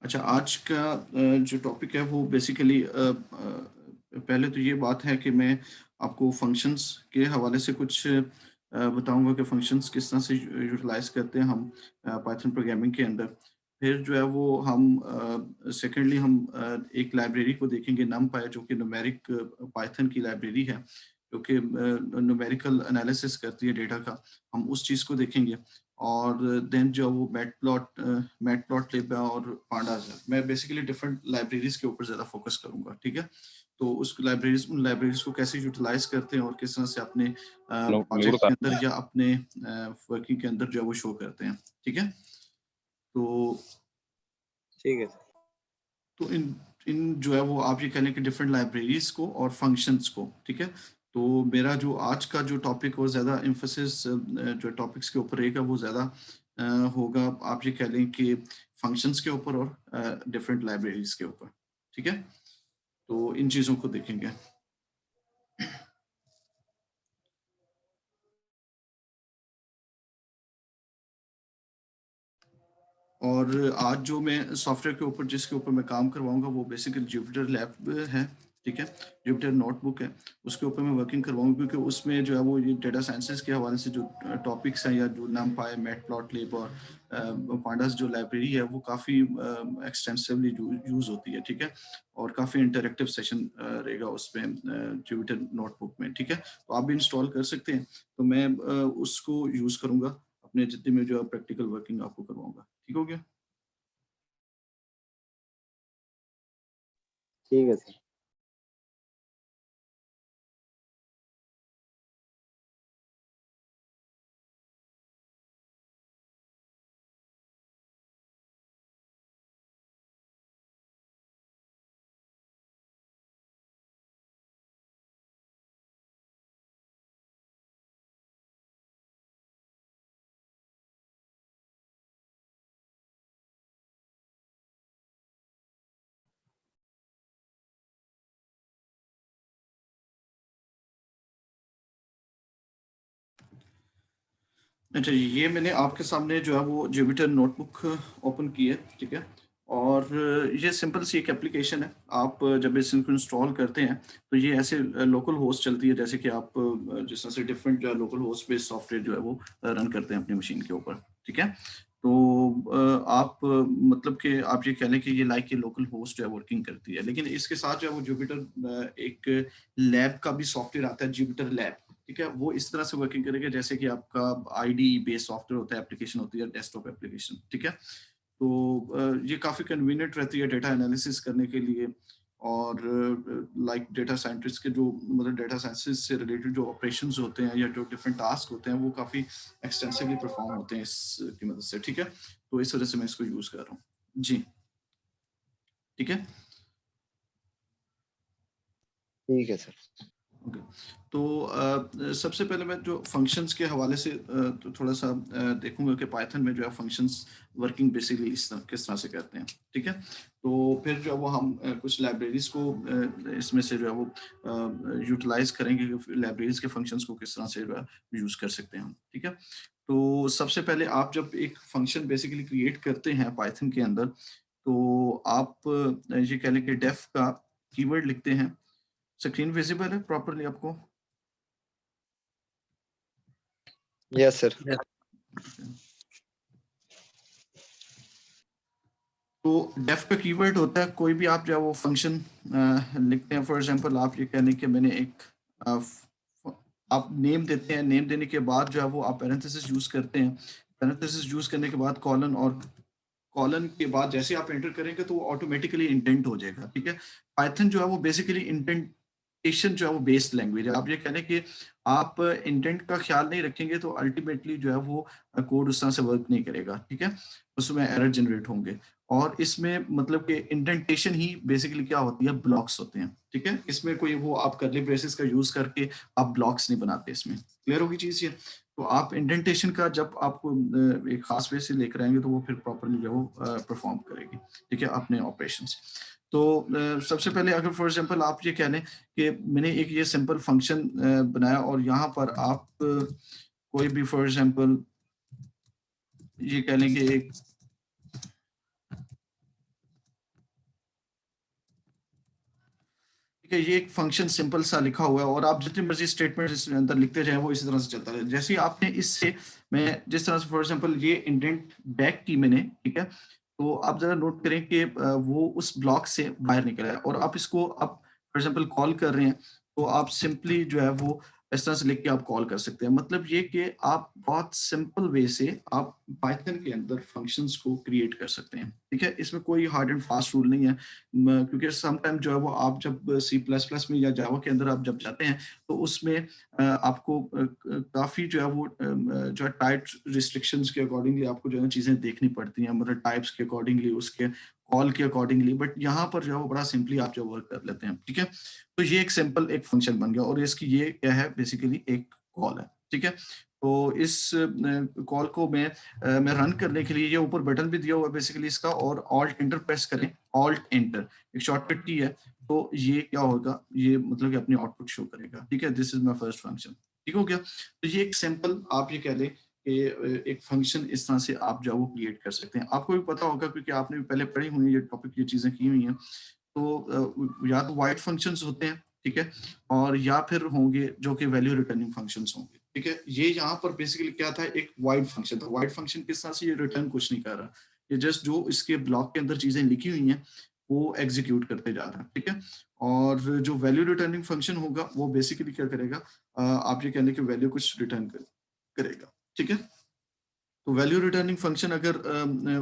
अच्छा, आज का जो टॉपिक है वो बेसिकली पहले तो ये बात है कि मैं आपको फंक्शंस के हवाले से कुछ बताऊँगा कि फंक्शंस किस तरह से यूटिलाइज़ करते हैं हम पाइथन प्रोग्रामिंग के अंदर। फिर जो है वो हम सेकेंडली हम एक लाइब्रेरी को देखेंगे नमपाई, जो कि न्यूमेरिक पाइथन की लाइब्रेरी है, जो कि न्यूमेरिकल एनालिसिस करती है डेटा का। हम उस चीज़ को देखेंगे। और देन जो वो मैटप्लॉटलिब है और पांडास है। मैं बेसिकली डिफरेंट लाइब्रेरीज के ऊपर ज़्यादा फोकस करूँगा, ठीक है? तो उन लाइब्रेरीज को कैसे यूटिलाइज़ करते हैं और किस तरह से अपने Libro प्रोजेक्ट के अंदर या अपने वर्किंग के अंदर जो है वो शो करते हैं, ठीक है? तो ठीक है सर। तो इन इन जो है वो आप ये कह लें कि डिफरेंट लाइब्रेरीज को और फंक्शंस को, ठीक है? तो मेरा जो आज का जो टॉपिक और ज़्यादा एम्फेसिस जो टॉपिक्स के ऊपर रहेगा वो ज़्यादा होगा, आप ये कह लें कि फंक्शंस के ऊपर और डिफरेंट लाइब्रेरीज के ऊपर, ठीक है? तो इन चीज़ों को देखेंगे। और आज जो मैं सॉफ्टवेयर के ऊपर जिसके ऊपर मैं काम करवाऊँगा वो बेसिकली जुपिटर लैब है, ठीक है? जुपिटर नोटबुक है, उसके ऊपर मैं वर्किंग करवाऊँगा क्योंकि उसमें जो है वो ये डेटा साइंसेज़ के हवाले से जो टॉपिक्स हैं या जो numpy, मैटप्लॉटलिब और पांडास जो लाइब्रेरी है वो काफ़ी एक्सटेंसिवली यूज़ होती है, ठीक है? और काफ़ी इंटरैक्टिव सेशन रहेगा उसमें जुपिटर नोटबुक में, ठीक है? तो आप भी इंस्टॉल कर सकते हैं। तो मैं उसको यूज़ करूँगा अपने जितने में जो है प्रैक्टिकल वर्किंग आपको करवाऊँगा। ठीक हो गया? ठीक है सर। अच्छा, ये मैंने आपके सामने जो है वो जुपिटर नोटबुक ओपन की है, ठीक है? और ये सिंपल सी एक एप्लीकेशन है। आप जब इसको इंस्टॉल करते हैं, तो ये ऐसे लोकल होस्ट चलती है जैसे कि आप जिस तरह से डिफरेंट जो है लोकल होस्ट बेस्ड सॉफ्टवेयर जो है वो रन करते हैं अपनी मशीन के ऊपर, ठीक है? तो आप मतलब कि आप ये कह लें कि ये लाइक ये लोकल होस्ट जो है वर्किंग करती है। लेकिन इसके साथ जो है वो जुपिटर एक लैब का भी सॉफ्टवेयर आता है, जुपिटर लैब। ठीक है? वो इस तरह से वर्किंग करेगा जैसे कि आपका आईडीई बेस्ड सॉफ्टवेयर होता है, एप्लीकेशन होती है, डेस्कटॉप एप्लीकेशन, ठीक है? तो ये काफ़ी कन्वीनिएंट रहती है डेटा एनालिसिस करने के लिए और लाइक डेटा साइंटिस्ट के जो मतलब डेटा साइंसेस से रिलेटेड जो ऑपरेशंस होते हैं या जो डिफरेंट टास्क होते हैं, वो काफ़ी एक्सटेंसिवली परफॉर्म होते हैं इसकी मदद से, ठीक है? तो इस वजह से मैं इसको यूज़ कर रहा हूँ। जी, ठीक है? ठीक है सर। ओके। तो सबसे पहले मैं जो फंक्शंस के हवाले से तो थोड़ा-सा देखूँगा कि पाइथन में जो है फंक्शंस वर्किंग बेसिकली किस तरह से करते हैं, ठीक है? तो फिर जो है वो हम कुछ लाइब्रेरीज़ को इसमें से जो है वो यूटिलाइज़ करेंगे कि लाइब्रेरीज़ के फंक्शंस को किस तरह से जो है यूज़ कर सकते हैं हम, ठीक है? तो सबसे पहले आप जब एक फंक्शन बेसिकली क्रिएट करते हैं पाइथन के अंदर, तो आप ये कह लें कि डेफ का कीवर्ड लिखते हैं। स्क्रीन विज़िबल है प्रॉपर्ली आपको? Yes sir. तो डेफ का कीवर्ड होता है कोई भी आप जो है वो फंक्शन लिखते हैं। फॉर एग्जांपल आप ये कह लें कि मैंने एक अ, फ आप नेम देते हैं, नेम देने के बाद जो है वो आप पैरेंथेसिस यूज़ करते हैं। पैरेंथेसिस यूज़ करने के बाद कॉलन और कॉलन के बाद जैसे आप एंटर करेंगे तो वो ऑटोमेटिकली इंडेंट हो जाएगा, ठीक है? पाइथन जो है वो बेसिकली इंडेंटेशन जो है वो बेस्ड लैंग्वेज है। आप ये कह लें कि आप इंडेंट का ख्याल नहीं रखेंगे तो अल्टीमेटली जो है वो कोड उस तरह से वर्क नहीं करेगा, ठीक है? उसमें एरर जनरेट होंगे और इसमें मतलब कि इंडेंटेशन ही बेसिकली क्या होती है, ब्लॉक्स होते हैं, ठीक है? इसमें कोई वो आप कर्ली ब्रेसेस का यूज़ करके आप ब्लॉक्स नहीं बनाते इसमें। क्लियर होगी चीज़ ये? तो आप इंडेंटेशन का जब आप एक खास वे से लेकर आएँगे तो वो फिर प्रॉपर्ली जो है वो परफ़ॉर्म करेगी, ठीक है? अपने ऑपरेशंस। तो सबसे पहले अगर फॉर एग्ज़ाम्पल आप ये कह लें कि मैंने एक ये सिंपल फंक्शन बनाया और यहाँ पर आप कोई भी फॉर एग्ज़ाम्पल ये कह लें कि एक ठीक है, ये एक फंक्शन सिंपल सा लिखा हुआ है और आप जितनी मर्जी स्टेटमेंट इसके अंदर लिखते जाएं वो इसी तरह से चलता रहे। जैसे ही आपने इससे, मैं जिस तरह से फॉर एग्जांपल ये इंडेंट बैक की मैंने, ठीक है, तो आप जरा नोट करें कि वो उस ब्लॉक से बाहर निकल आया और आप इसको आप फॉर एग्जांपल कॉल कर रहे हैं, तो आप सिंपली जो है वो इस तरह से लिख के आप कॉल कर सकते हैं। मतलब ये कि आप बहुत सिंपल वे से आप पाइथन के अंदर फंक्शंस को क्रिएट कर सकते हैं। ठीक है, इसमें कोई हार्ड एंड फास्ट रूल नहीं है, क्योंकि सम टाइम जो है वो आप जब सी प्लस प्लस में या जावा के अंदर आप जब जाते हैं तो उसमें आपको काफ़ी जो है वो जो है टाइट रिस्ट्रिक्शंस के अकॉर्डिंगली आपको जो है चीज़ें देखनी पड़ती हैं, मतलब टाइप्स के अकॉर्डिंगली, उसके कॉल के अकॉर्डिंगली, बट यहाँ पर जो है वो बड़ा सिंपली आप जो वर्क कर लेते हैं। ठीक है, तो ये एक सिंपल एक फंक्शन बन गया और इसकी ये क्या है, बेसिकली एक कॉल है। ठीक है, तो इस कॉल को मैं रन करने के लिए, ये ऊपर बटन भी दिया हुआ है बेसिकली इसका, और ऑल्ट एंटर प्रेस करें, ऑल्ट एंटर एक शॉर्टकट की है, तो ये क्या होगा, ये मतलब कि अपनी आउटपुट शो करेगा। ठीक है, this is my first function. ठीक हो गया, तो ये एक सिंपल आप ये कह लें कि एक फंक्शन इस तरह से आप जो है वो क्रिएट कर सकते हैं। आपको भी पता होगा क्योंकि आपने भी पहले पढ़ी हुई है ये टॉपिक, ये चीजें की हुई हैं। तो या तो वाइड फंक्शंस होते हैं, ठीक है, और या फिर होंगे जो कि वैल्यू रिटर्निंग फंक्शंस होंगे। ठीक है, ये यहाँ पर बेसिकली क्या था, एक वाइड फंक्शन था। वाइड फंक्शन किस तरह से, ये रिटर्न कुछ नहीं कर रहा, ये जस्ट जो इसके ब्लॉक के अंदर चीजें लिखी हुई हैं वो एग्जीक्यूट करते जा रहा है। ठीक है, और जो वैल्यू रिटर्निंग फंक्शन होगा वो बेसिकली क्या करेगा, आप ये कहने की वैल्यू कुछ रिटर्न करेगा। ठीक है, तो वैल्यू रिटर्निंग फंक्शन अगर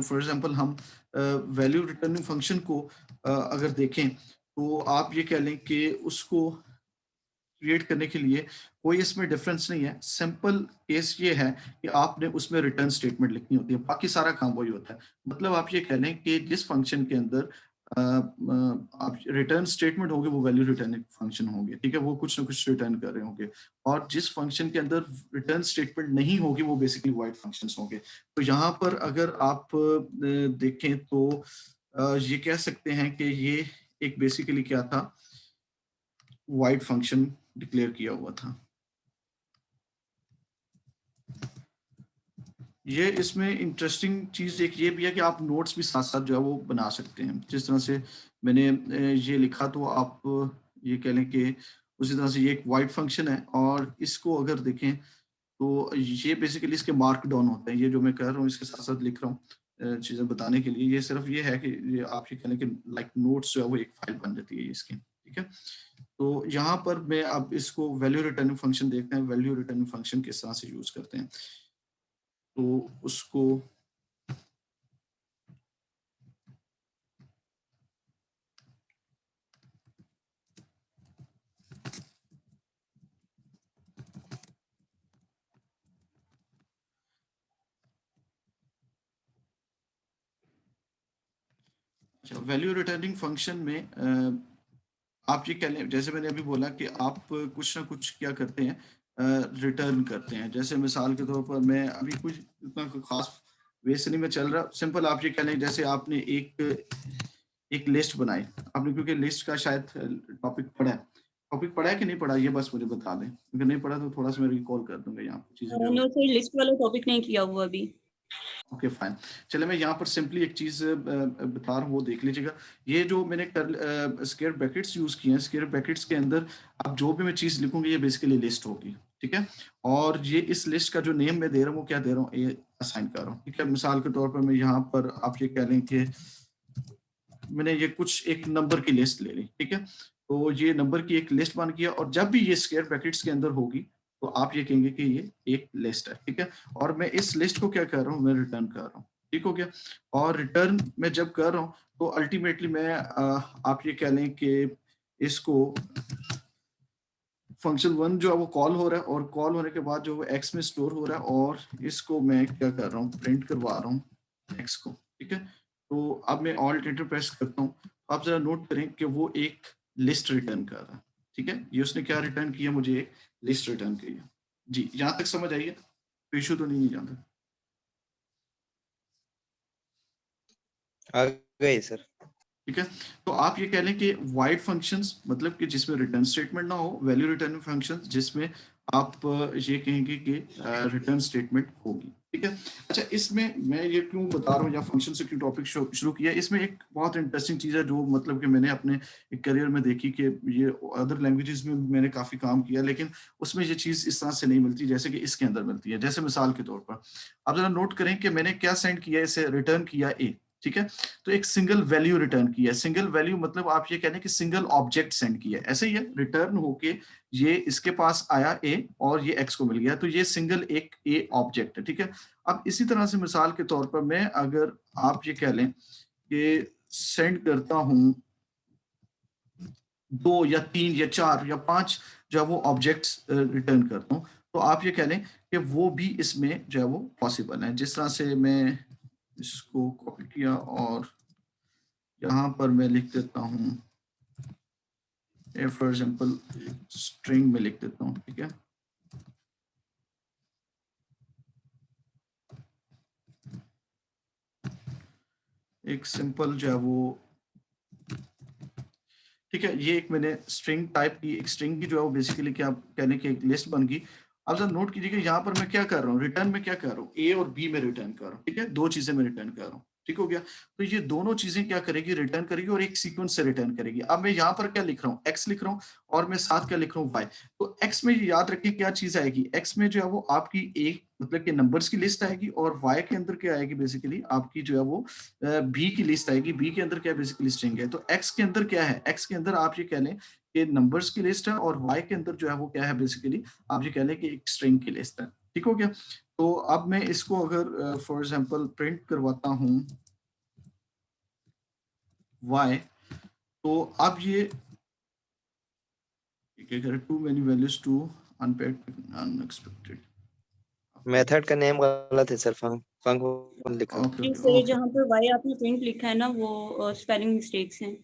फॉर एग्जांपल हम वैल्यू रिटर्निंग फंक्शन को अगर देखें, तो आप ये कह लें कि उसको क्रिएट करने के लिए कोई इसमें डिफरेंस नहीं है। सिंपल केस ये है कि आपने उसमें रिटर्न स्टेटमेंट लिखनी होती है, बाकी सारा काम वही होता है। मतलब आप ये कह लें कि जिस फंक्शन के अंदर आप रिटर्न स्टेटमेंट होंगे वो वैल्यू रिटर्निंग फंक्शन होंगे। ठीक है, वो कुछ ना कुछ रिटर्न कर रहे होंगे, और जिस फंक्शन के अंदर रिटर्न स्टेटमेंट नहीं होगी वो बेसिकली वाइड फंक्शंस होंगे। तो यहाँ पर अगर आप देखें तो ये कह सकते हैं कि ये एक बेसिकली क्या था, वाइड फंक्शन डिक्लेयर किया हुआ था। ये इसमें इंटरेस्टिंग चीज़ एक ये भी है कि आप नोट्स भी साथ-साथ जो है वो बना सकते हैं। जिस तरह से मैंने ये लिखा, तो आप ये कह लें कि उसी तरह से ये एक वाइड फंक्शन है, और इसको अगर देखें तो ये बेसिकली इसके मार्क डाउन होते हैं। ये जो मैं कर रहा हूँ इसके साथ-साथ लिख रहा हूँ चीज़ें बताने के लिए। ये सिर्फ ये है कि ये आप ये कह लें कि लाइक नोट्स जो है वो एक फाइल बन जाती है इसकी। ठीक है? तो यहाँ पर मैं अब इसको वैल्यू रिटर्निंग फंक्शन देखते हैं, वैल्यू रिटर्निंग फंक्शन किस तरह से यूज़ करते हैं। तो उसको अच्छा, वैल्यू रिटर्निंग फंक्शन में आप ये कह लें, जैसे मैंने अभी बोला कि आप कुछ ना कुछ क्या करते हैं, रिटर्न करते हैं। जैसे मिसाल के तौर पर मैं अभी कुछ इतना कोई खास वे से नहीं मैं चल रहा, सिंपल आप ये कह लें जैसे आपने एक लिस्ट बनाई, आपने क्योंकि लिस्ट का शायद टॉपिक पढ़ा है कि नहीं पढ़ा, ये बस मुझे बता दें, अगर नहीं पढ़ा तो थोड़ा सा मैं रिकॉल कर दूंगा यहाँ पे चीजें जो। नो सर, लिस्ट वाला टॉपिक नहीं किया हुआ अभी। ओके फाइन, चलिए मैं यहाँ पर सिंपली एक चीज बता रहा हूँ, वो देख लीजिएगा। ये जो मैंने स्क्वायर ब्रैकेट्स यूज किए हैं, स्क्वायर ब्रैकेट्स के अंदर अब जो भी मैं चीज लिखूंगी ये बेसिकली लिस्ट होगी। ठीक है, और ये इस लिस्ट का जो नेम मैं दे रहा हूँ वो क्या दे रहा हूँ, ये असाइन कर रहा हूँ। ठीक है, मिसाल के तौर पर मैं यहाँ पर आप ये कह लें कि मैंने ये कुछ एक नंबर की लिस्ट ले ली। ठीक है, तो ये नंबर की एक लिस्ट बन गया, और जब भी ये स्क्वायर ब्रैकेट्स के अंदर होगी तो आप ये कहेंगे कि ये एक लिस्ट है। ठीक है, और मैं इस लिस्ट को क्या कर रहा हूँ, मैं रिटर्न कर रहा हूँ। ठीक हो गया, और रिटर्न मैं जब कर रहा हूँ तो अल्टीमेटली मैं आप ये कह लें कि इसको फंक्शन वन जो है वो कॉल हो रहा है, और कॉल होने के बाद जो वो एक्स में स्टोर हो रहा है, और इसको मैं क्या कर रहा हूँ, प्रिंट करवा रहा हूँ एक्स को। ठीक है, तो अब मैं ऑल्ट एंटर प्रेस करता हूँ, आप जरा नोट करें कि वो एक लिस्ट रिटर्न कर रहा है। ठीक है, ये उसने क्या रिटर्न किया, मुझे एक लिस्ट रिटर्न की है। जी, यहाँ तक समझ आइए, इशू तो नहीं है यहाँ तक। आ गए सर। ठीक है, तो आप ये कह लें कि वाइड फंक्शंस मतलब कि जिसमें रिटर्न स्टेटमेंट ना हो, वैल्यू रिटर्निंग फंक्शंस जिसमें आप ये कहेंगे कि रिटर्न स्टेटमेंट होगी। ठीक है। अच्छा, इसमें मैं ये क्यों बता रहा हूँ या फंक्शन से क्यों टॉपिक शुरू किया, इसमें एक बहुत इंटरेस्टिंग चीज़ है जो मतलब कि मैंने अपने एक करियर में देखी कि ये अदर लैंग्वेजेस में भी मैंने काफ़ी काम किया, लेकिन उसमें ये चीज़ इस तरह से नहीं मिलती जैसे कि इसके अंदर मिलती है। जैसे मिसाल के तौर पर आप ज़रा नोट करें कि मैंने क्या सेंड किया, इसे रिटर्न किया ए, ठीक है। तो एक सिंगल वैल्यू रिटर्न किया है। सिंगल वैल्यू मतलब आप ये कह लें कि सिंगल ऑब्जेक्ट सेंड किया है, ऐसे ही है। रिटर्न होके ये इसके पास आया ए और ये एक्स को मिल गया, तो ये सिंगल एक ए ऑब्जेक्ट है, ठीक है। अब इसी तरह से मिसाल के तौर पर मैं अगर आप ये कह लें कि सेंड करता हूं 2 या 3 या 4 या 5 जो है वो ऑब्जेक्ट्स रिटर्न करता हूं, तो आप ये कह लें कि वो भी इसमें जो है वो पॉसिबल है। जिस तरह से मैं इसको कॉपी किया और यहाँ पर मैं लिख देता हूँ, फॉर एग्जाम्पल स्ट्रिंग में लिख देता हूँ, ठीक है। एक सिंपल जो है वो, ठीक है, ये एक मैंने स्ट्रिंग टाइप की, एक स्ट्रिंग की जो है वो बेसिकली क्या कहने की एक लिस्ट बन गई। अब जरा नोट कीजिएगा यहाँ पर मैं क्या कर रहा हूँ, रिटर्न में क्या कर रहा हूँ, ए और बी में रिटर्न कर रहा हूँ, ठीक है। दो चीजें मैं रिटर्न कर रहा हूँ, ठीक हो गया। तो ये दोनों चीजें क्या करेगी, रिटर्न करेगी और एक सीक्वेंस से रिटर्न करेगी। अब मैं यहाँ पर क्या लिख रहा हूँ, एक्स लिख रहा हूँ और मैं साथ क्या लिख रहा हूँ, वाई। तो एक्स में ये याद रखिए क्या चीज आएगी, एक्स में जो है वो आपकी एक मतलब कि नंबर्स की लिस्ट आएगी और वाई के अंदर क्या आएगी, बेसिकली आपकी जो है वो बी की लिस्ट आएगी। बी के अंदर क्या बेसिकली स्ट्रिंग है। तो एक्स के अंदर क्या है, एक्स के अंदर आप ये कह लें कि नंबर्स की लिस्ट है और वाई के अंदर जो है वो क्या है, बेसिकली आप ये कह लें कि एक स्ट्रिंग की लिस्ट है, ठीक हो गया। तो अब मैं इसको अगर फॉर एग्जांपल प्रिंट करवाता हूं y, तो अब ये क्या करे, too many values to unexpected. Method का नेम गलत है सर, फंक लिखा है। ओके जी ओके सर, ओके, जहाँ पर वाई आपने प्रिंट लिखा है ना, वो स्पेलिंग मिस्टेक्स हैं।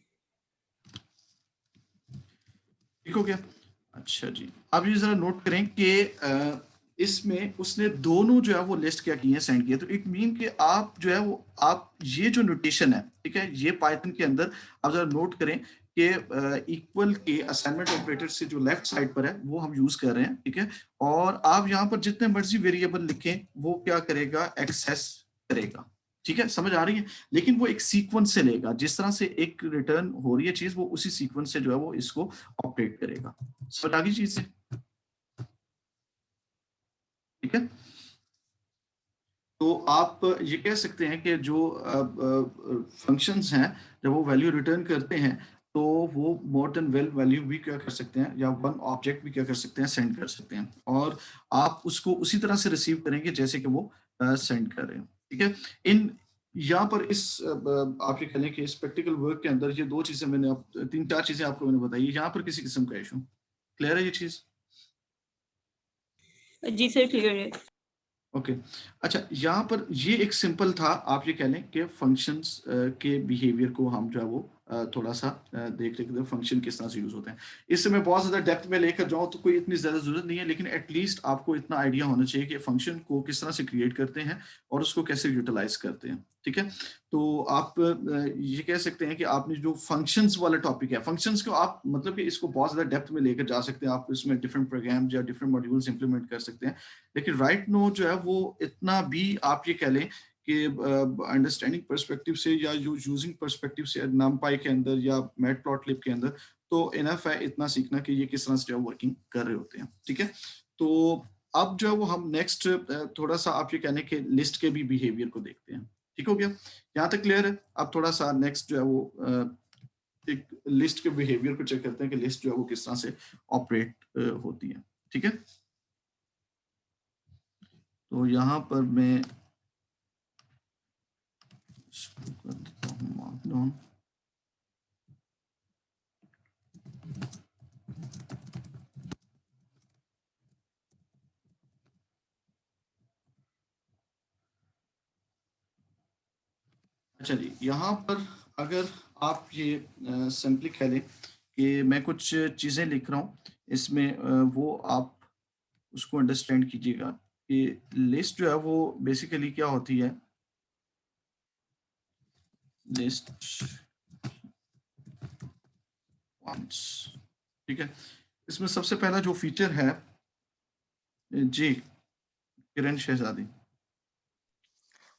ठीक हो गया। अच्छा जी, अब ये जरा नोट करें कि इसमें उसने दोनों जो है वो लिस्ट क्या की है, सेंड किया। तो इट मीन कि आप जो है वो आप ये जो नोटेशन है, ठीक है, ये पाइथन के अंदर आप जरा नोट करें कि इक्वल के असाइनमेंट ऑपरेटर से जो लेफ्ट साइड पर है वो हम यूज कर रहे हैं, ठीक है। और आप यहाँ पर जितने मर्जी वेरिएबल लिखें वो क्या करेगा, एक्सेस करेगा, ठीक है, समझ आ रही है। लेकिन वो एक सीक्वेंस से लेगा, जिस तरह से एक रिटर्न हो रही है चीज, वो उसी सीक्वेंस से जो है वो इसको ऑपरेट करेगा। समझ आ गई चीज से, ठीक है। तो आप ये कह सकते हैं कि जो फंक्शंस हैं जब वो वैल्यू रिटर्न करते हैं तो वो मोर देन वेल वैल्यू भी क्या कर सकते हैं, या वन ऑब्जेक्ट भी क्या कर सकते हैं, सेंड कर सकते हैं। और आप उसको उसी तरह से रिसीव करेंगे जैसे कि वो सेंड कर रहे हैं, ठीक है। इन यहाँ पर इस आप ये कह लें कि इस प्रैक्टिकल वर्क के अंदर ये दो चीजें मैंने तीन चार चीजें आपको मैंने बताई, यहाँ पर किसी किस्म का इशू क्लियर है ये चीज। जी सर, क्लियर है। ओके, अच्छा, यहाँ पर ये एक सिंपल था, आप ये कह लें कि फंक्शंस के बिहेवियर को हम जो है वो थोड़ा सा देख लेते हैं, फंक्शन किस तरह से यूज होते हैं। इससे मैं बहुत ज्यादा डेप्थ में लेकर जाऊँ तो कोई इतनी ज्यादा जरूरत नहीं है, लेकिन एटलीस्ट आपको इतना आइडिया होना चाहिए कि फंक्शन को किस तरह से क्रिएट करते हैं और उसको कैसे यूटिलाइज करते हैं, ठीक है। तो आप ये कह सकते हैं कि आपने जो फंक्शंस वाला टॉपिक है, फंक्शंस को आप मतलब कि इसको बहुत ज्यादा डेप्थ में लेकर जा सकते हैं, आप इसमें डिफरेंट प्रोग्राम या डिफरेंट मॉड्यूल्स इंप्लीमेंट कर सकते हैं। लेकिन राइट नो जो है वो इतना भी आप ये कह लें कि अंडरस्टैंडिंग पर्सपेक्टिव से या यूजिंग पर्सपेक्टिव से numpy के अंदर या मैटप्लॉटलिब के अंदर तो इनफ है इतना सीखना कि ये किस तरह से वर्किंग कर रहे होते हैं, ठीक है। तो अब जो है वो हम नेक्स्ट थोड़ा सा आप ये कहने के लिस्ट के भी बिहेवियर को देखते हैं, ठीक हो गया, यहाँ तक क्लियर है। अब थोड़ा सा नेक्स्ट जो है वो एक लिस्ट के बिहेवियर को चेक करते हैं कि लिस्ट जो है वो किस तरह से ऑपरेट होती है, ठीक है। तो यहाँ पर मैं इसको कर देता हूँ मार्कडाउन। अच्छा जी, यहाँ पर अगर आप ये सिंपली कह लें कि मैं कुछ चीज़ें लिख रहा हूँ, इसमें वो आप उसको अंडरस्टैंड कीजिएगा कि लिस्ट जो है वो बेसिकली क्या होती है। लिस्ट वंस, ठीक है। इसमें सबसे पहला जो फीचर है, जी किरण शहजादी,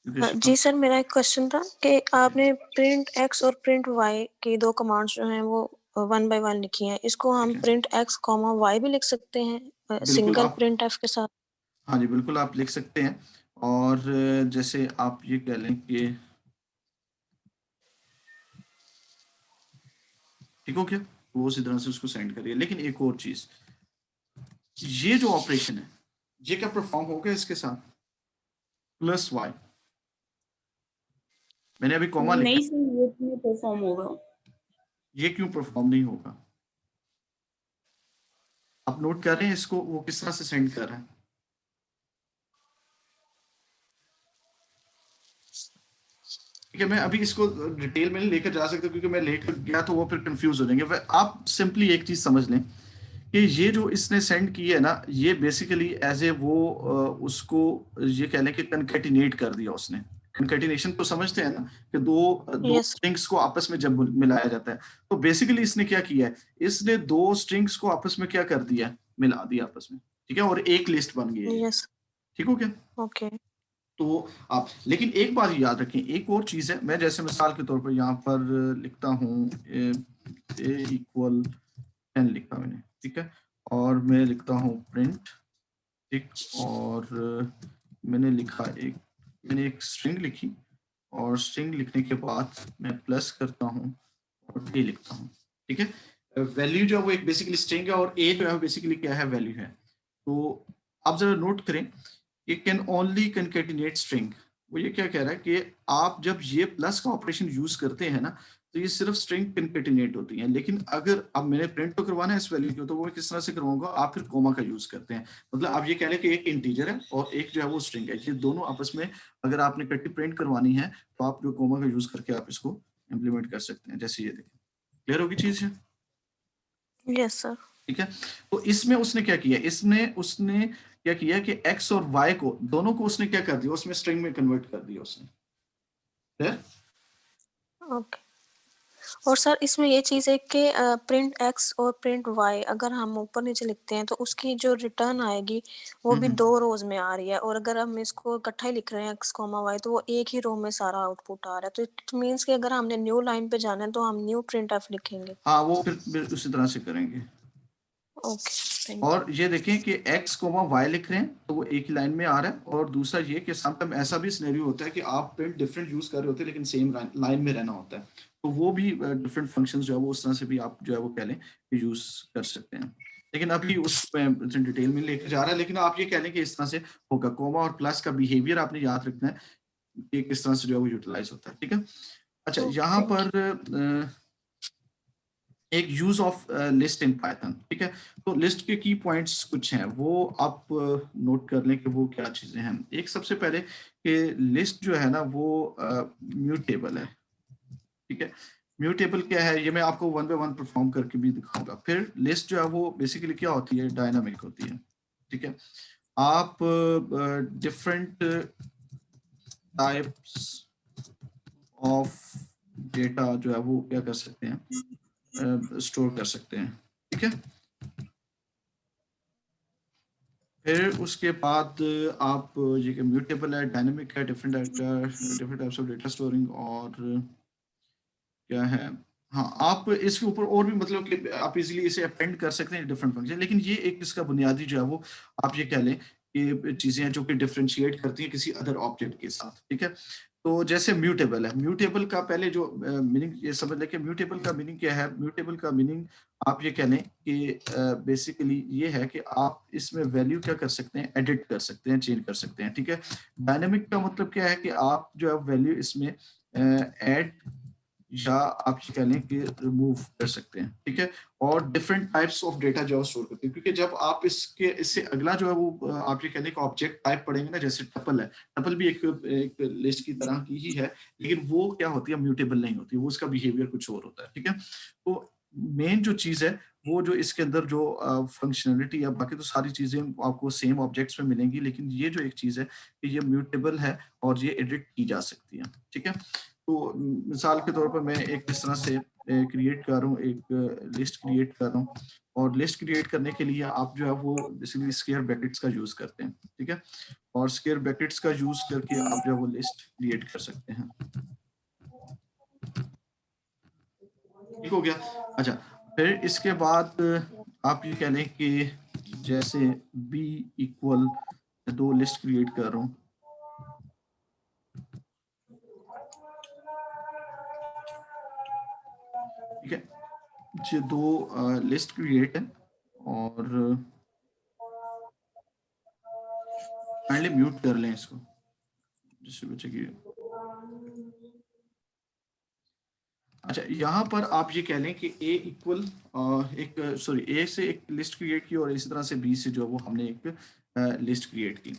क्योंकि जी सर, मेरा एक क्वेश्चन था कि आपने प्रिंट एक्स और प्रिंट वाई की दो कमांड्स जो हैं वो 1 बाय 1 लिखी हैं। इसको हम ठीक है, प्रिंट एक्स कॉमा वाई भी लिख सकते हैं बिल्कुल सिंगल आप, प्रिंट एफ के साथ? हाँ जी, बिल्कुल आप लिख सकते हैं। और जैसे आप ये कह लें कि ठीक हो क्या, वो उसी तरह से उसको सेंड करिए। लेकिन एक और चीज, ये जो ऑपरेशन है ये क्या परफॉर्म होगा इसके साथ, प्लस वाई, मैंने अभी कॉमा लिखा नहीं है, सर, ये तो परफॉर्म होगा। ये क्यों परफॉर्म नहीं होगा? आप नोट कर रहे हैं इसको, वो किस तरह से सेंड कर रहा है। ठीक है, मैं अभी इसको डिटेल में नहीं लेकर जा सकता क्योंकि मैं लेकर गया तो वो फिर कंफ्यूज हो जाएंगे। आप सिंपली एक चीज समझ लें कि ये जो इसने सेंड की है ना, ये बेसिकली एज ए वो उसको ये कह लें कि कनकेटिनेट कर दिया उसने। कनकेटिनेशन तो समझते हैं ना, कि दो दो यस। स्ट्रिंग्स को आपस में जब मिलाया जाता है, तो बेसिकली इसने क्या किया है, इसने दो स्ट्रिंग्स को आपस में क्या कर दिया, मिला दिया आपस में। ठीक है, और एक लिस्ट बन गई है ये। यस। ठीक हो क्या? ओके। तो आप, लेकिन एक बात याद रखें, एक और चीज है, मैं जैसे मिसाल के तौर पर यहाँ पर लिखता हूँ ए इक्वल 10 लिखा मैंने, ठीक है, और मैं लिखता हूँ प्रिंट, ठीक, और मैंने लिखा एक, मैंने एक स्ट्रिंग लिखी, और स्ट्रिंग लिखने के बाद मैं प्लस करता हूँ और ए लिखता हूँ। ठीक है, वैल्यू जो है वो एक बेसिकली स्ट्रिंग है, और ए जो है बेसिकली क्या है, वैल्यू है। तो आप जरा नोट करें, ये कैन ओनली कंकेटिनेट स्ट्रिंग। वो ये क्या कह रहा है कि आप जब ये प्लस का ऑपरेशन यूज करते हैं ना, तो ये सिर्फ स्ट्रिंग कंकेटिनेट होती है। लेकिन अगर अब मैंने प्रिंट तो करवाना है इस वैल्यू को, तो वो किस तरह से करवाऊंगा, आप फिर कोमा का यूज करते हैं। मतलब आप ये कह रहे हैं कि एक इंटीजर है और एक जो है वो स्ट्रिंग है, ये दोनों आपस में अगर आपने इकट्ठी प्रिंट करवानी है, तो आप जो कोमा का यूज करके आप इसको इम्प्लीमेंट कर सकते हैं। जैसे ये देखें, क्लियर होगी चीज है? Yes sir. ठीक है, तो इसमें उसने क्या किया, इसने उसने क्या किया कि एक्स और वाई को दोनों को उसने क्या कर दिया, उसमें स्ट्रिंग में कन्वर्ट कर दिया उसने। है? ओके। और सर इसमें ये चीज़ है कि प्रिंट एक्स और प्रिंट वाई अगर हम ऊपर नीचे लिखते हैं तो उसकी जो रिटर्न आएगी वो भी 2 रोज में आ रही है, और अगर हम इसको इकट्ठा ही लिख रहे हैं एक्स कॉमा वाई तो वो एक ही रो में सारा आउटपुट आ रहा है। तो इट मीन्स कि अगर हमने न्यू लाइन पे जाना है तो हम न्यू प्रिंट एफ लिखेंगे। हाँ, वो फिर उसी तरह से करेंगे। ओके, थैंक और ये देखें कि x कोमा y लिख रहे हैं तो वो एक ही लाइन में आ रहा है। और दूसरा ये कि समटाइम ऐसा भी सिनेरियो होता है कि आप प्रिंट डिफरेंट यूज कर रहे होते हैं लेकिन सेम लाइन में रहना होता है, तो वो भी डिफरेंट फंक्शंस जो है वो उस तरह से भी आप जो है वो कह लें यूज कर सकते हैं। लेकिन अभी उसमें डिटेल में लेकर जा रहा है, लेकिन आप ये कह लें कि इस तरह से होगा। कोमा और प्लस का बिहेवियर आपने याद रखना है कि किस तरह से जो है वो यूटिलाइज होता है। ठीक है, अच्छा, यू। यहाँ थैंक पर एक use of list in Python. ठीक है, तो लिस्ट के की पॉइंट्स कुछ हैं, वो आप नोट कर लें कि वो क्या चीजें हैं। एक सबसे पहले कि लिस्ट जो है ना वो म्यूटेबल है। ठीक है, म्यूटेबल क्या है, ये मैं आपको वन बाय वन परफॉर्म करके भी दिखाऊंगा। फिर लिस्ट जो है वो बेसिकली क्या होती है, डायनामिक होती है। ठीक है, आप डिफरेंट टाइप्स ऑफ डेटा जो है वो क्या कर सकते हैं, स्टोर कर सकते हैं। ठीक है, फिर उसके बाद आप ये कि म्यूटेबल है, डायनेमिक है, different types of data storing, और क्या है, हाँ, आप इसके ऊपर और भी मतलब कि आप इजीली इसे अपेंड कर सकते हैं डिफरेंट फंक्शन। लेकिन ये एक इसका बुनियादी जो है वो आप ये कह लें कि चीजें हैं जो कि डिफरेंशिएट करती हैं किसी अदर ऑब्जेक्ट के साथ। ठीक है, तो जैसे म्यूटेबल है, म्यूटेबल का पहले जो मीनिंग ये समझ लें कि म्यूटेबल का मीनिंग क्या है। म्यूटेबल का मीनिंग आप ये कह लें कि बेसिकली ये है कि आप इसमें वैल्यू क्या कर सकते हैं, एडिट कर सकते हैं, चेंज कर सकते हैं। ठीक है, डायनेमिक का मतलब क्या है कि आप जो है वैल्यू इसमें ऐड या आप ये कह लें कि रिमूव कर सकते हैं। ठीक है, और डिफरेंट टाइप्स ऑफ डेटा जो स्टोर करते हैं, क्योंकि जब आप इससे अगला जो है वो आप ये कह लें कि ऑब्जेक्ट टाइप पढ़ेंगे ना, जैसे टपल है, टपल भी एक लिस्ट की तरह की ही है, लेकिन वो क्या होती है, म्यूटेबल नहीं होती, वो उसका बिहेवियर कुछ और होता है। ठीक है, तो मेन जो चीज है वो जो इसके अंदर जो फंक्शनलिटी है, बाकी तो सारी चीजें आपको सेम ऑब्जेक्ट्स में मिलेंगी, लेकिन ये जो एक चीज है कि ये म्यूटेबल है और ये एडिट की जा सकती है। ठीक है, तो मिसाल के तौर पर मैं एक इस तरह से क्रिएट कर रहा हूँ, एक लिस्ट क्रिएट कर रहा हूँ, और लिस्ट क्रिएट करने के लिए आप जो है वो बेसिकली स्क्वायर ब्रैकेट्स का यूज करते हैं, ठीक है, और स्क्वायर ब्रैकेट्स का यूज करके आप जो है वो लिस्ट क्रिएट कर सकते हैं। ठीक हो गया। अच्छा, फिर इसके बाद आप ये कह लें कि जैसे b इक्वल 2 लिस्ट क्रिएट कर रहा हूँ, ठीक है, ये 2 लिस्ट क्रिएट है, और काइंडली म्यूट कर लें इसको जिससे बचे कि अच्छा, यहाँ पर आप ये कह लें कि a इक्वल a से एक लिस्ट क्रिएट की और इसी तरह से b से जो वो हमने एक लिस्ट क्रिएट की।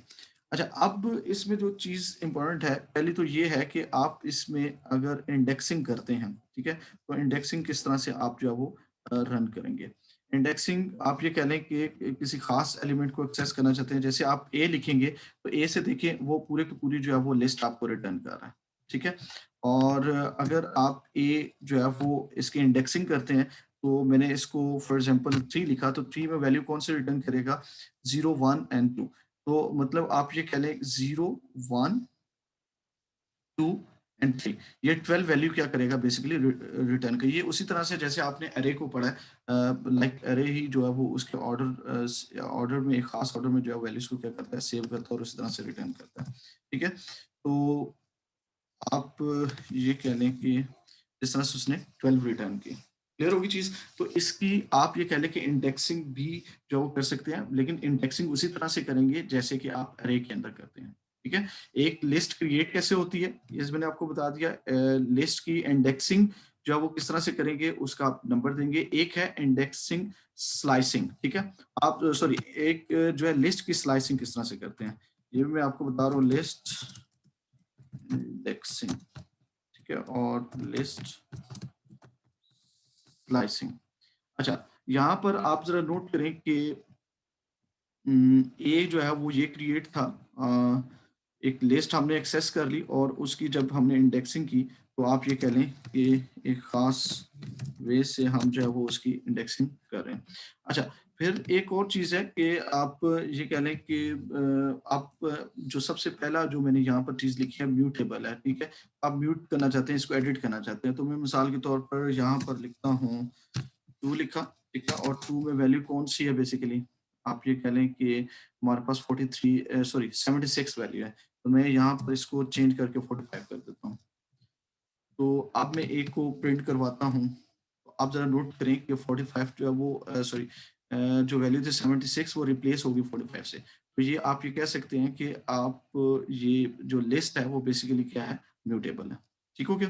अच्छा, अब इसमें जो चीज़ इंपॉर्टेंट है पहली तो ये है कि आप इसमें अगर इंडेक्सिंग करते हैं, ठीक है, तो इंडेक्सिंग किस तरह से आप जो है वो रन करेंगे। इंडेक्सिंग आप ये कह लें कि किसी खास एलिमेंट को एक्सेस करना चाहते हैं, जैसे आप a लिखेंगे तो a से देखें वो पूरे की पूरी जो है वो लिस्ट आपको रिटर्न कर रहा है, ठीक है, और अगर आप ए जो है वो इसकी इंडेक्सिंग करते हैं, तो मैंने इसको फॉर एग्जांपल 3 लिखा, तो 3 में वैल्यू कौन से रिटर्न करेगा, 0 1 एंड 2। तो मतलब आप ये कह लें 0 1 2 एंड 3, ये 12 वैल्यू क्या करेगा बेसिकली रिटर्न का। ये उसी तरह से जैसे आपने अरे को पढ़ा है, लाइक अरे ही जो है वो उसके ऑर्डर में एक खास ऑर्डर में जो है वैल्यूज को क्या करता है, सेव करता है और उसी तरह से रिटर्न करता है, ठीक है। तो आप ये कह लें कि इस तरह से उसने 12 रिटर्न की। क्लियर होगी चीज। तो इसकी आप ये कह लें कि इंडेक्सिंग भी जो वो कर सकते हैं, लेकिन इंडेक्सिंग उसी तरह से करेंगे जैसे कि आप अरे के अंदर करते हैं, ठीक है। एक लिस्ट क्रिएट कैसे होती है ये मैंने आपको बता दिया। लिस्ट की इंडेक्सिंग जो है वो किस तरह से करेंगे उसका आप नंबर देंगे। एक है इंडेक्सिंग स्लाइसिंग, ठीक है। आप सॉरी, एक जो है लिस्ट की स्लाइसिंग किस तरह से करते हैं ये भी मैं आपको बता रहा हूँ। लिस्ट इंडेक्सिंग, ठीक है, और लिस्ट स्लाइसिंग। अच्छा, यहाँ पर आप जरा नोट करें कि ए जो है वो ये क्रिएट था, एक लिस्ट हमने एक्सेस कर ली और उसकी जब हमने इंडेक्सिंग की तो आप ये कह लें कि एक खास वे से हम जो है वो उसकी इंडेक्सिंग कर रहे हैं। अच्छा, फिर एक और चीज़ है कि आप ये कह लें कि आप जो सबसे पहला जो मैंने यहाँ पर चीज़ लिखी है म्यूटेबल है, ठीक है। आप म्यूट करना चाहते हैं, इसको एडिट करना चाहते हैं, तो मैं मिसाल के तौर पर यहाँ पर लिखता हूँ 2 लिखा, ठीक है, और 2 में वैल्यू कौन सी है बेसिकली आप ये कह लें कि हमारे पास 76 वैल्यू है, तो मैं यहाँ पर इसको चेंज करके 45 कर देता हूँ। तो अब मैं एक को प्रिंट करवाता हूँ, तो आप जरा नोट करें कि 45 जो है वो जो वैल्यू थी 76 वो रिप्लेस होगी 45 से। तो ये आप ये कह सकते हैं कि आप ये जो लिस्ट है वो बेसिकली क्या है, म्यूटेबल है। ठीक हो गया।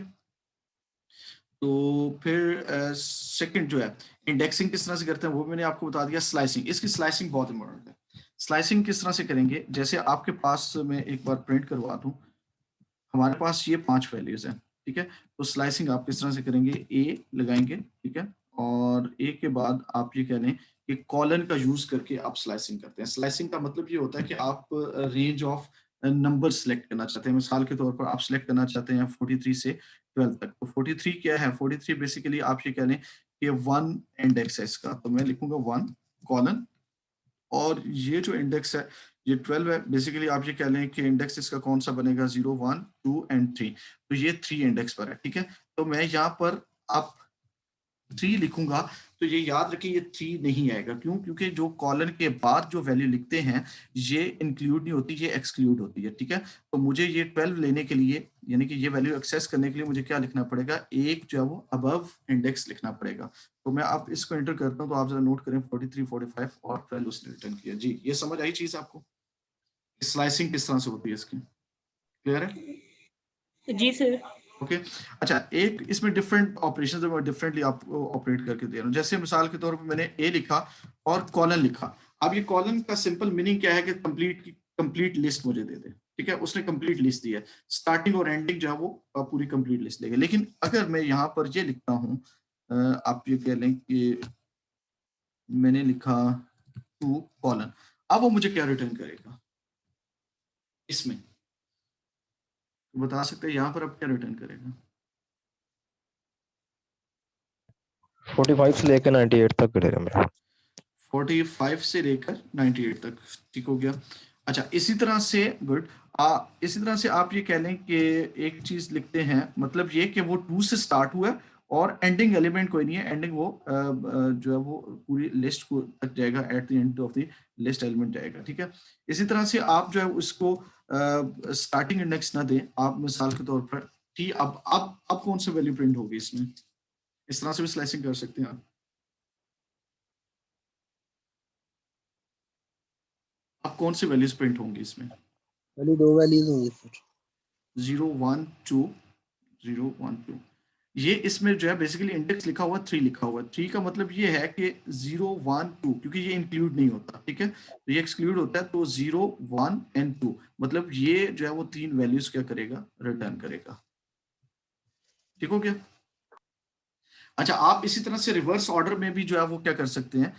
तो फिर सेकंड जो है इंडेक्सिंग किस तरह से करते हैं वो मैंने आपको बता दिया। स्लाइसिंग, इसकी स्लाइसिंग बहुत इंपॉर्टेंट है। स्लाइसिंग किस तरह से करेंगे, जैसे आपके पास मैं एक बार प्रिंट करवा दूं, हमारे पास ये 5 वैल्यूज हैं, ठीक है। तो स्लाइसिंग आप किस तरह से करेंगे, ए लगाएंगे, ठीक है, और ए के बाद आप ये कह लें कि कॉलन का यूज करके आप स्लाइसिंग करते हैं। स्लाइसिंग का मतलब ये होता है कि आप रेंज ऑफ नंबर सेलेक्ट करना चाहते हैं। मिसाल के तौर पर आप सेलेक्ट करना चाहते हैं 43 से 12 तक। तो 43 क्या है, 43 बेसिकली आप ये कह लें कि 1 इंडेक्स है इसका, तो मैं लिखूंगा 1 कॉलन, और ये जो इंडेक्स है ये 12 है। बेसिकली आप ये कह लें कि इंडेक्स इसका कौन सा बनेगा, 0 1 2 एंड 3, तो ये 3 इंडेक्स पर है, ठीक है। तो मैं यहाँ पर आप 3 लिखूंगा, तो ये याद रखिए ये 3 नहीं आएगा। क्यों? क्योंकि जो कॉलन के बाद जो वैल्यू लिखते हैं ये इंक्लूड नहीं होती, ये एक्सक्लूड होती है, ठीक है। तो मुझे ये 12 लेने के लिए, यानी कि ये वैल्यू एक्सेस करने के लिए मुझे क्या लिखना पड़ेगा, एक जो है वो अबव इंडेक्स लिखना पड़ेगा। तो मैं आप इसको एंटर करता हूँ, तो आप जरा नोट करें 43 45 और 12 उसने रिटर्न किया। जी, ये समझ आई चीज आपको, स्लाइसिंग किस तरह से होती है इसकी, क्लियर है? जी सर। ओके। अच्छा, एक इसमें डिफरेंट ऑपरेशन मैं डिफरेंटली आपको ऑपरेट करके दे रहा हूँ। जैसे मिसाल के तौर पर मैंने ए लिखा और कॉलन लिखा। अब ये कॉलन का सिंपल मीनिंग क्या है कि कंप्लीट लिस्ट मुझे दे दे, ठीक है। उसने कंप्लीट लिस्ट दी है, स्टार्टिंग और एंडिंग जो है वो पूरी कंप्लीट लिस्ट देगा। लेकिन अगर मैं यहाँ पर ये लिखता हूँ, आप ये कह लें कि मैंने लिखा 2 कॉलन, अब वो मुझे क्या रिटर्न करेगा इसमें, तो बता सकते हैं यहाँ पर अब क्या रिटर्न करेगा। 45 से लेकर 98 तक करेगा मेरा। 45 से लेकर 98 तक, ठीक हो गया। अच्छा, इसी तरह से गुड, इसी तरह से आप ये कह लें कि एक चीज लिखते हैं, मतलब ये कि वो 2 से स्टार्ट हुआ है और एंडिंग एलिमेंट कोई नहीं है, एंडिंग वो जो है वो पूरी लिस्ट को तक जाएगा, at the end of the list element जाएगा, ठीक है। इसी तरह से आप जो है उसको स्टार्टिंग इंडेक्स ना दें, आप मिसाल के तौर पर ठीक, अब कौन सी वैल्यू प्रिंट होगी इसमें, इस तरह से भी स्लाइसिंग कर सकते हैं आप कौन सी वैल्यूज प्रिंट होंगी इसमें? पहले 2 वैल्यूज होंगी सर। 0 1 2 0 1 2, ये इसमें जो है बेसिकली इंडेक्स लिखा हुआ 3 लिखा हुआ है। 3 का मतलब ये है कि 0 1 2, क्योंकि ये इंक्लूड नहीं होता, ठीक है, तो ये एक्सक्लूड होता है, तो 0 1 एंड 2, मतलब ये जो है वो 3 वैल्यूज क्या करेगा, रिटर्न करेगा, ठीक हो गया। अच्छा, आप इसी तरह से रिवर्स ऑर्डर में भी जो है वो क्या कर सकते हैं,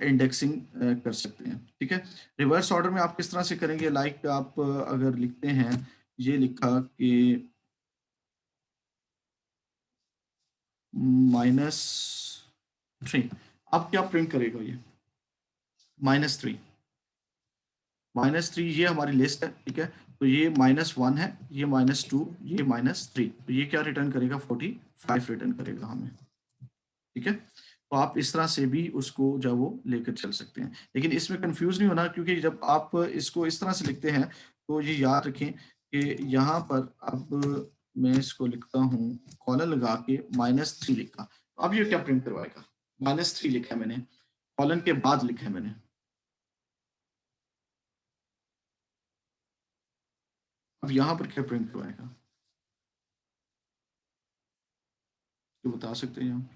इंडेक्सिंग कर सकते हैं, ठीक है। रिवर्स ऑर्डर में आप किस तरह से करेंगे, लाइक आप अगर लिखते हैं, ये लिखा कि -3, अब क्या प्रिंट करेगा ये, -3, -3 ये हमारी लिस्ट है, ठीक है, तो ये -1 है, ये -2, ये -3, तो ये क्या रिटर्न करेगा, 45 रिटर्न करेगा हमें, ठीक है। तो आप इस तरह से भी उसको जब वो लेकर चल सकते हैं, लेकिन इसमें कंफ्यूज नहीं होना, क्योंकि जब आप इसको इस तरह से लिखते हैं तो ये याद रखें कि यहाँ पर अब मैं इसको लिखता हूँ कॉलन लगा के -3 लिखा, तो अब ये क्या प्रिंट करवाएगा, -3 लिखा है मैंने, कॉलन के बाद लिखा है मैंने, अब यहाँ पर क्या प्रिंट करवाएगा, ये बता सकते हैं आप?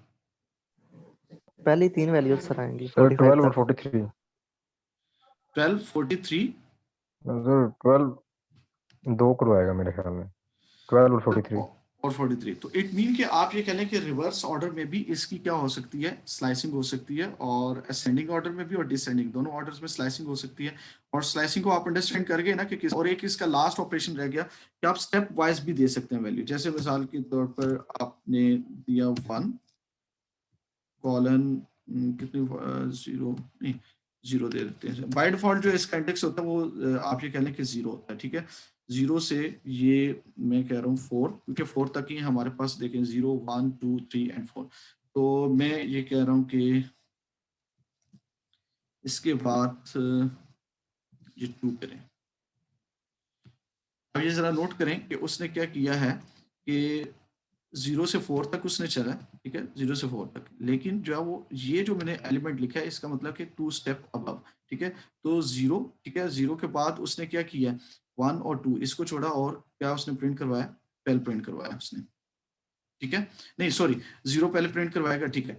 पहली 3 वैल्यूज सर आएंगी सर 12 45 और तक। 43 12 43 सर 12 2 करवाएगा मेरे ख्याल में, 12 और 43। और 43, तो इट मीन कि आप ये कह लें कि रिवर्स ऑर्डर में भी इसकी क्या हो सकती है, स्लाइसिंग हो सकती है, और असेंडिंग ऑर्डर में भी और डिसेंडिंग, दोनों ऑर्डर्स में स्लाइसिंग हो सकती है। और स्लाइसिंग को आप अंडरस्टैंड कर गए ना कि किस, और एक इसका लास्ट ऑपरेशन रह गया कि आप स्टेप वाइज भी दे सकते हैं वैल्यू, जैसे मिसाल के तौर पर आपने दिया 1 कॉलन कितने 0 नहीं 0 दे देते हैं, बाय डिफॉल्ट जो इसका इंडेक्स होता है वो आप ये कह लें कि 0 होता है, ठीक है। 0 से ये मैं कह रहा हूँ 4, क्योंकि 4 तक ही हमारे पास देखें 0 1 2 3 एंड 4, तो मैं ये कह रहा हूँ कि इसके बाद ये 2 करें। अब ये जरा नोट करें कि उसने क्या किया है कि 0 से 4 तक उसने चला, ठीक है, 0 से 4 तक, लेकिन जो है वो ये जो मैंने एलिमेंट लिखा है इसका मतलब कि 2 स्टेप अबव, ठीक है, तो 0, ठीक है, 0 के बाद उसने क्या किया, 1 और 2 इसको छोड़ा और क्या उसने प्रिंट करवाया, 12 प्रिंट करवाया उसने, ठीक है, नहीं सॉरी 0 पहले प्रिंट करवाएगा, ठीक है,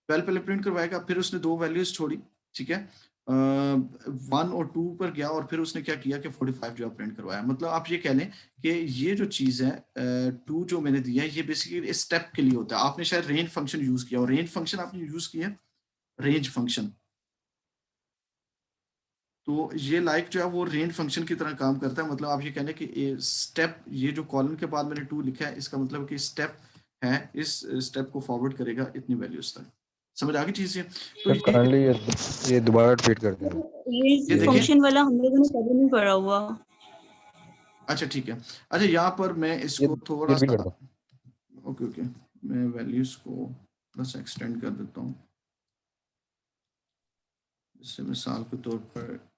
12 पहले प्रिंट करवाएगा, फिर उसने 2 वैल्यूज छोड़ी, ठीक है, 1 और 2 पर गया और फिर उसने क्या किया कि 45 जो है प्रिंट करवाया। मतलब आप ये कह लें कि ये जो चीज है 2 जो मैंने दिया है ये बेसिकली स्टेप के लिए होता है। आपने शायद रेंज फंक्शन यूज किया, और रेंज फंक्शन आपने यूज किया, रेंज फंक्शन, तो ये लाइक जो है वो रेंज फंक्शन की तरह काम करता है। मतलब आप ये कहने कि स्टेप, ये जो कॉलम के बाद मैंने 2 लिखा है इसका मतलब कि स्टेप है, इस स्टेप को फॉरवर्ड करेगा इतनी वैल्यूज तक। समझ आ गई चीज ये? तो सर काइंडली ये दोबारा रिपीट कर देना। ये देखिए, फंक्शन वाला हम लोगों ने कभी नहीं पढ़ा हुआ। अच्छा ठीक है, अच्छा यहाँ पर मैं इसको थोड़ा रिपीट सा, कर दो। ओके ओके, मैं वैल्यूज को थोड़ा सा एक्सटेंड कर देता हूँ, जैसे मिसाल के तौर पर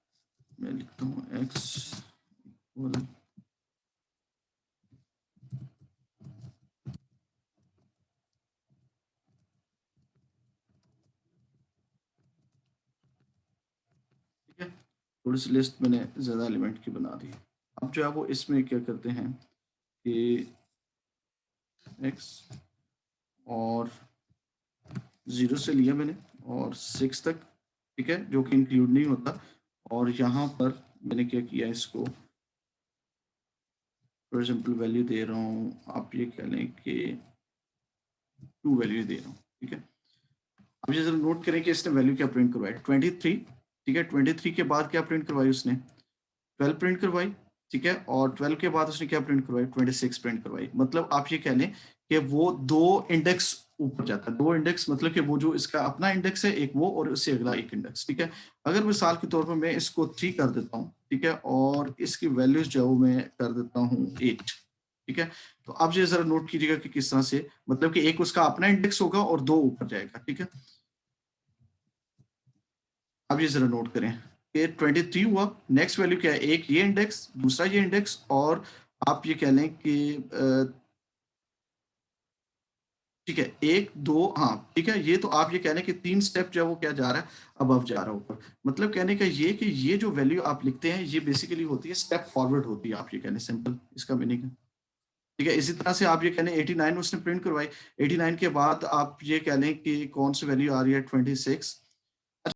मैं लिखता हूँ x इक्वल ठीक है, थोड़ी सी लिस्ट मैंने ज़्यादा एलिमेंट की बना दी। अब जो है वो इसमें क्या करते हैं कि x और 0 से लिया मैंने और 6 तक, ठीक है, जो कि इंक्लूड नहीं होता, और यहाँ पर मैंने क्या किया, इसको फॉर एग्जाम्पल वैल्यू दे रहा हूँ, आप ये कह लें कि 2 वैल्यू दे रहा हूँ, ठीक है। अब ये जरा नोट करें कि इसने वैल्यू क्या प्रिंट करवाई, 23, ठीक है, 23 के बाद क्या प्रिंट करवाई उसने, 12 प्रिंट करवाई, ठीक है, और 12 के बाद उसने क्या प्रिंट करवाई, 26 प्रिंट करवाई। मतलब आप ये कह लें कि वो 2 इंडेक्स ऊपर जाता है। 2 इंडेक्स मतलब कि वो जो इसका अपना इंडेक्स है एक वो और उससे अगला एक इंडेक्स, ठीक है। अगर मिसाल के तौर पर मैं इसको 3 कर देता हूँ, ठीक है, और इसकी वैल्यूज जो है वो मैं कर देता हूँ 8, ठीक है। तो आप ये जरा नोट कीजिएगा कि किस तरह से, मतलब कि एक उसका अपना इंडेक्स होगा और 2 ऊपर जाएगा, ठीक है। अब ये जरा नोट करें कि 23 हुआ, नेक्स्ट वैल्यू क्या है, एक ये इंडेक्स, दूसरा ये इंडेक्स, और आप ये कह लें कि ठीक है 1 2, हाँ ठीक है। ये तो आप ये कह लें कि 3 स्टेप जो है वो क्या जा रहा है, अबव जा रहा है ऊपर। मतलब कहने का ये कि ये जो वैल्यू आप लिखते हैं ये बेसिकली होती है स्टेप फॉरवर्ड होती है, आप ये कह लें, सिंपल इसका मीनिंग है, ठीक है। इसी तरह से आप ये कह लें 89 उसने प्रिंट करवाई, 89 के बाद आप ये कह लें कि कौन सी वैल्यू आ रही है 26,